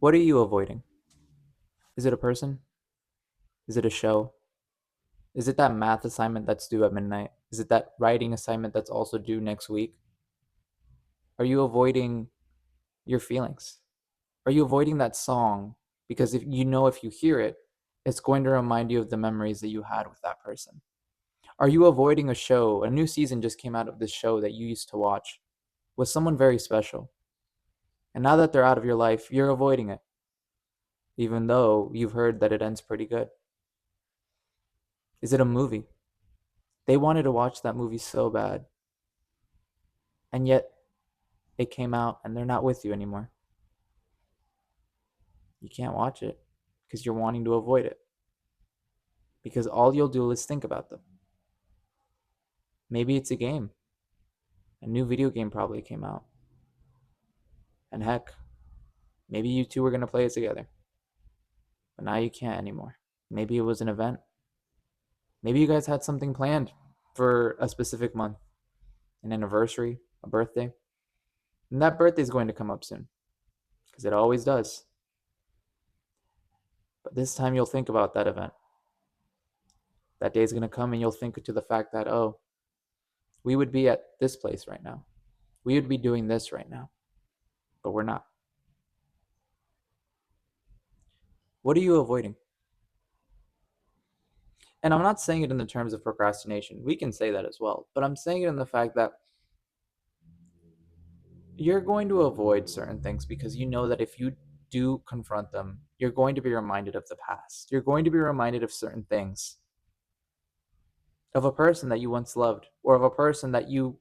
What are you avoiding? Is it a person? Is it a show? Is it that math assignment that's due at midnight? Is it that writing assignment that's also due next week? Are you avoiding your feelings? Are you avoiding that song because if you hear it, it's going to remind you of the memories that you had with that person? Are you avoiding a show? A new season just came out of this show that you used to watch with someone very special. And now that they're out of your life, you're avoiding it, even though you've heard that it ends pretty good. Is it a movie? They wanted to watch that movie so bad, and yet it came out and they're not with you anymore. You can't watch it because you're wanting to avoid it, because all you'll do is think about them. Maybe it's a game. A new video game probably came out. And heck, maybe you two were going to play it together, but now you can't anymore. Maybe it was an event. Maybe you guys had something planned for a specific month, an anniversary, a birthday. And that birthday is going to come up soon because it always does. But this time you'll think about that event. That day is going to come and you'll think to the fact that, oh, we would be at this place right now. We would be doing this right now, but we're not. What are you avoiding? And I'm not saying it in the terms of procrastination. We can say that as well. But I'm saying it in the fact that you're going to avoid certain things because you know that if you do confront them, you're going to be reminded of the past. You're going to be reminded of certain things, of a person that you once loved, or of a person that you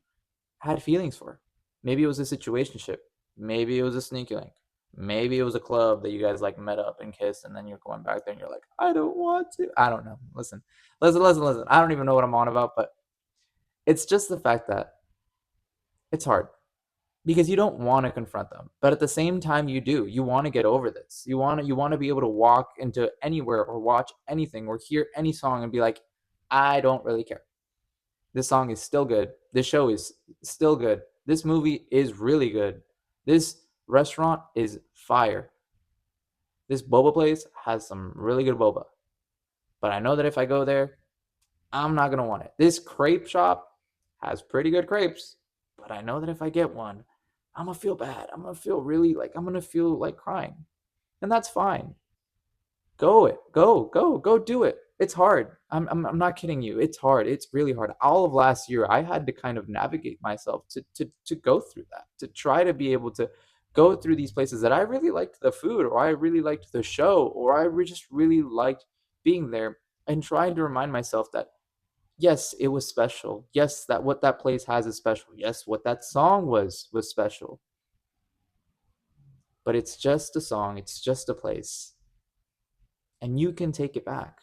had feelings for. Maybe it was a situationship. Maybe it was a sneaky link. Maybe it was a club that you guys like met up and kissed, and then you're going back there and you're like, I don't want to. I don't know. Listen. I don't even know what I'm on about, but it's just the fact that it's hard because you don't want to confront them, but at the same time, you do. You want to get over this. You want to be able to walk into anywhere or watch anything or hear any song and be like, I don't really care. This song is still good. This show is still good. This movie is really good. This restaurant is fire. This boba place has some really good boba. But I know that if I go there, I'm not going to want it. This crepe shop has pretty good crepes. But I know that if I get one, I'm going to feel bad. I'm going to feel like crying. And that's fine. Go do it. It's hard. I'm not kidding you. It's hard. It's really hard. All of last year, I had to kind of navigate myself to go through that, to try to be able to go through these places that I really liked the food, or I really liked the show, or just really liked being there, and trying to remind myself that yes, it was special. Yes, that what that place has is special. Yes, what that song was special. But it's just a song. It's just a place, and you can take it back.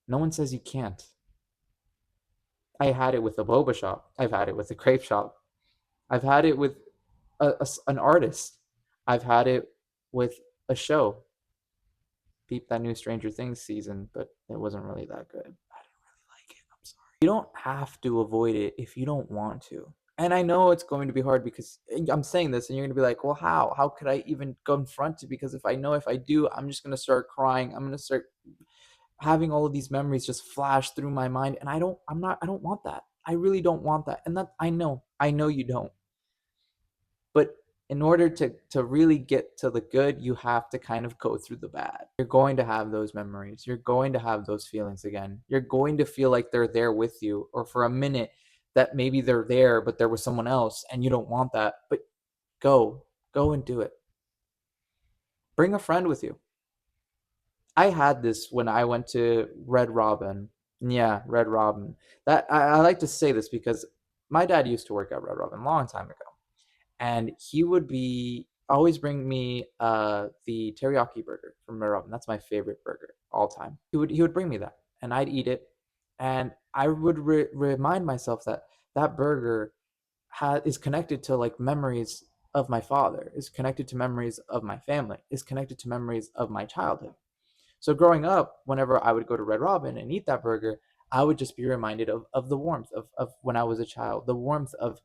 No one says you can't. I had it with a boba shop. I've had it with a crepe shop. I've had it with an artist. I've had it with a show. Peep that new Stranger Things season, but it wasn't really that good. I didn't really like it. I'm sorry. You don't have to avoid it if you don't want to. And I know it's going to be hard because I'm saying this and you're going to be like, well, how? How could I even confront it? Because if I do, I'm just going to start crying. I'm going to start having all of these memories just flash through my mind, and I don't want that. I really don't want that. And that I know you don't. But in order to really get to the good, you have to kind of go through the bad. You're going to have those memories. You're going to have those feelings again. You're going to feel like they're there with you, or for a minute that maybe they're there but there was someone else and you don't want that. But go and do it. Bring a friend with you. I had this when I went to Red Robin. Yeah, Red Robin. I like to say this because my dad used to work at Red Robin a long time ago, and he would be always bring me the teriyaki burger from Red Robin. That's my favorite burger all time. He would bring me that, and I'd eat it, and I would remind myself that that burger is connected to like memories of my father, is connected to memories of my family, is connected to memories of my childhood. So growing up, whenever I would go to Red Robin and eat that burger, I would just be reminded of the warmth of when I was a child, the warmth of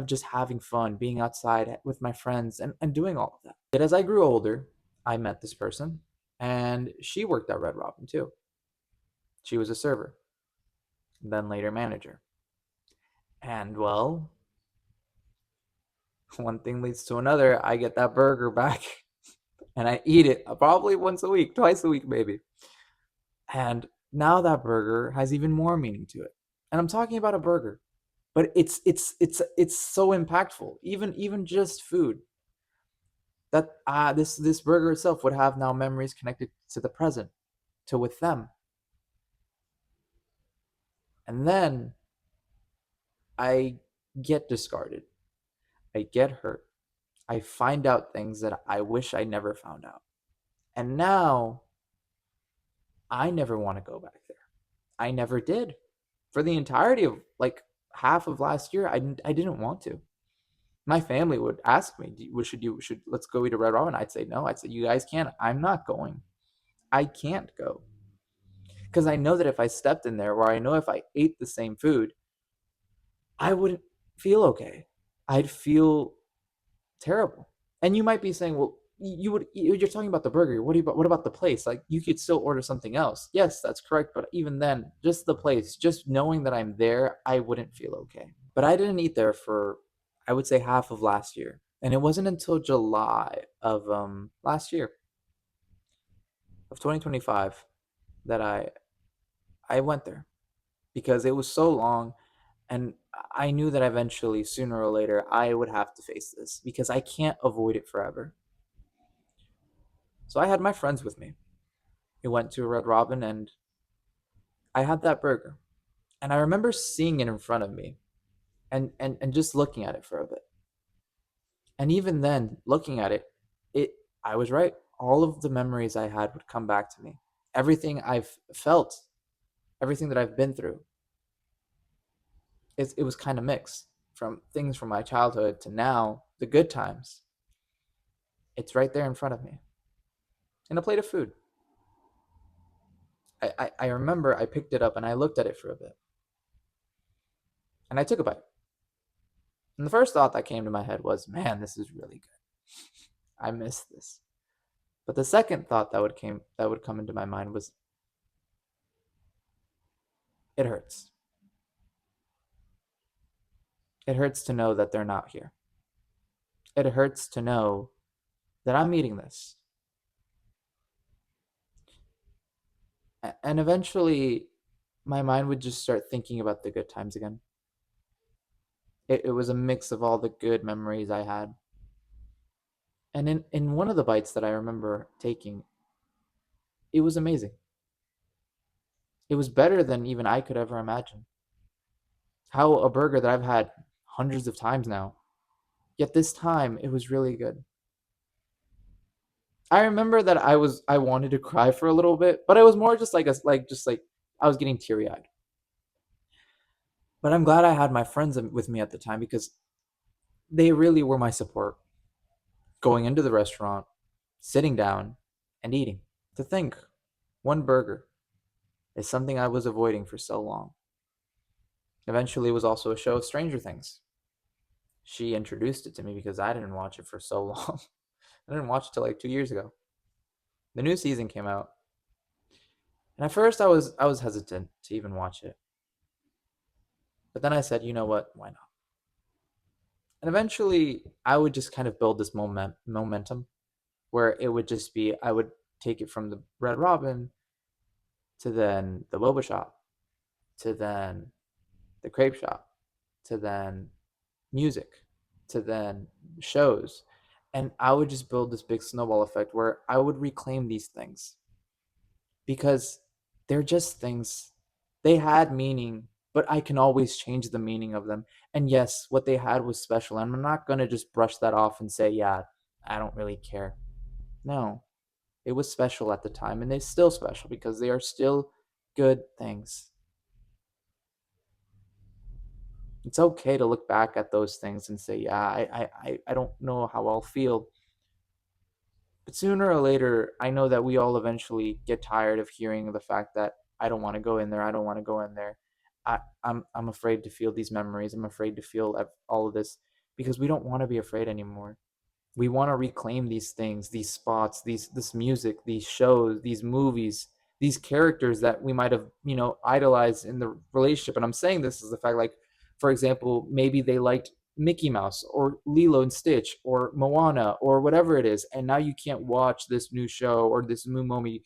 just having fun, being outside with my friends and doing all of that. But as I grew older, I met this person, and she worked at Red Robin too. She was a server, then later manager. And well, one thing leads to another. I get that burger back and I eat it probably once a week, twice a week, maybe. And now that burger has even more meaning to it. And I'm talking about a burger, but it's so impactful. Even just food, that this burger itself would have now memories connected to the present, to with them. And then I get discarded. I get hurt. I find out things that I wish I never found out. And now I never want to go back there. I never did. For the entirety of like half of last year, I didn't want to. My family would ask me, should let's go eat a Red Robin? I'd say no. I'd say you guys can't. I'm not going. I can't go because I know that if I stepped in there, or I know if I ate the same food, I wouldn't feel okay. I'd feel terrible. And you might be saying, well, you're talking about the burger. What about the place? Like you could still order something else. Yes, that's correct, but even then, just the place, just knowing that I'm there, I wouldn't feel okay. But I didn't eat there for, I would say, half of last year. And it wasn't until July of last year of 2025 that I went there because it was so long, and I knew that eventually, sooner or later, I would have to face this because I can't avoid it forever. So I had my friends with me. We went to Red Robin, and I had that burger. And I remember seeing it in front of me, and just looking at it for a bit. And even then, looking at it, it I was right. All of the memories I had would come back to me. Everything I've felt, everything that I've been through, it was kind of mixed from things from my childhood to now, the good times. It's right there in front of me in a plate of food. I remember I picked it up and I looked at it for a bit and I took a bite. And the first thought that came to my head was, man, this is really good. I miss this. But the second thought that would come into my mind was, it hurts. It hurts to know that they're not here. It hurts to know that I'm eating this. And eventually my mind would just start thinking about the good times again. It was a mix of all the good memories I had. And in one of the bites that I remember taking, it was amazing. It was better than even I could ever imagine. How a burger that I've had hundreds of times now, yet this time it was really good. I remember that I wanted to cry for a little bit, but it was more just like I was getting teary eyed. But I'm glad I had my friends with me at the time because they really were my support. Going into the restaurant, sitting down, and eating. To think, one burger is something I was avoiding for so long. Eventually, it was also a show of Stranger Things. She introduced it to me because I didn't watch it for so long. I didn't watch it till like 2 years ago. The new season came out, and at first I was hesitant to even watch it. But then I said, you know what? Why not? And eventually, I would just kind of build this momentum where it would just be I would take it from the Red Robin to then the boba shop to then the crepe shop to then music to then shows. And I would just build this big snowball effect where I would reclaim these things because they're just things. They had meaning, but I can always change the meaning of them. And yes, what they had was special. And I'm not going to just brush that off and say, yeah, I don't really care. No, it was special at the time, and it's still special because they are still good things. It's okay to look back at those things and say, yeah, I don't know how I'll feel. But sooner or later, I know that we all eventually get tired of hearing the fact that I don't want to go in there. I don't want to go in there. I'm afraid to feel these memories. I'm afraid to feel all of this because we don't want to be afraid anymore. We want to reclaim these things, these spots, this music, these shows, these movies, these characters that we might have, idolized in the relationship. And I'm saying this as the fact, like, for example, maybe they liked Mickey Mouse or Lilo and Stitch or Moana or whatever it is, and now you can't watch this new show or this new movie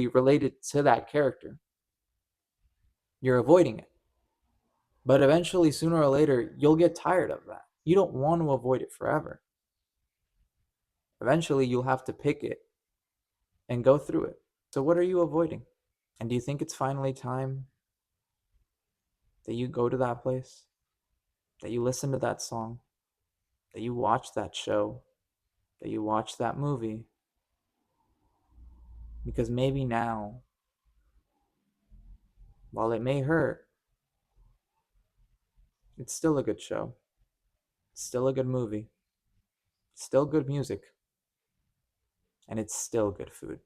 related to that character. You're avoiding it. But eventually, sooner or later, you'll get tired of that. You don't want to avoid it forever. Eventually, you'll have to pick it and go through it. So, what are you avoiding? And do you think it's finally time that you go to that place, that you listen to that song, that you watch that show, that you watch that movie? Because maybe now, while it may hurt, it's still a good show, it's still a good movie, it's still good music, and it's still good food.